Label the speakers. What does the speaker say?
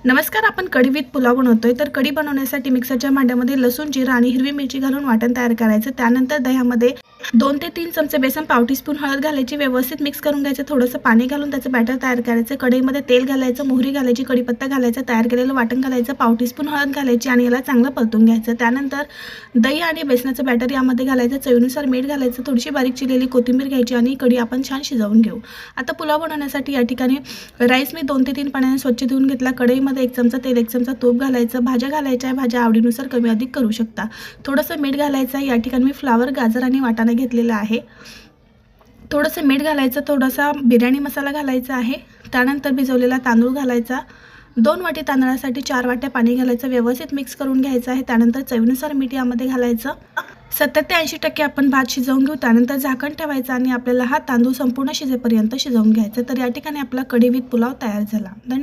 Speaker 1: नमस्कार, आपण कढी विथ पुलाव बनवतोय. तर कढी बनवण्यासाठी मिक्सरच्या भांड्यामध्ये लसूण, जिरा आणि हिरवी मिरची घालून वाटण तयार करायचं. त्यानंतर दह्यामध्ये 2 ते 3 चमचे बेसन, पाव टीस्पून हळद घालायची, व्यवस्थित मिक्स करून घ्यायचं. थोडंसं पाणी घालून त्याचं बॅटर तयार करायचं. कढईमध्ये तेल घालायचं, मोहरी घालायची, कढीपत्ता घालायचा, तयार केलेलं वाटण घालायचं, पाव टीस्पून हळद घालायची आणि याला चांगलं परतून घ्यायचं. त्यानंतर दही आणि बेसनाचं बॅटर यामध्ये घालायचं, चवीनुसार मीठ घालायचं, थोडीशी बारीक चिरलेली कोथिंबीर घ्यायची आणि कढी आपण छान शिजवून घेऊ. आता पुलाव बनवण्यासाठी या ठिकाणी राईस मी 2 ते 3 पाण्याने स्वच्छ धुवून घेतला. कढईमध्ये 1 चमचा तेल, 1 चमचा तूप घालायचं. भाज्या घालायच्या आहे, भाज्या आवडीनुसार कमी अधिक करू शकता. थोडंसं मीठ घालायचं आहे. या ठिकाणी मी फ्लावर, गाजर आणि वाटाणा घेतलेला आहे. थोडंसं मीठ घालायचं, थोडासा बिर्याणी मसाला घालायचा आहे. त्यानंतर भिजवलेला तांदूळ घालायचा. 2 वाटी तांदळासाठी 4 वाट्या पाणी घालायचं, व्यवस्थित मिक्स करून घ्यायचं आहे. त्यानंतर चवीनुसार मीठ यामध्ये घालायचं. 70 ते 80% आपण भात शिजवून घेऊ. त्यानंतर झाकण ठेवायचं आणि आपल्याला हा तांदूळ संपूर्ण शिजेपर्यंत शिजवून घ्यायचा. तर या ठिकाणी आपला कढी विथ पुलाव तयार झाला.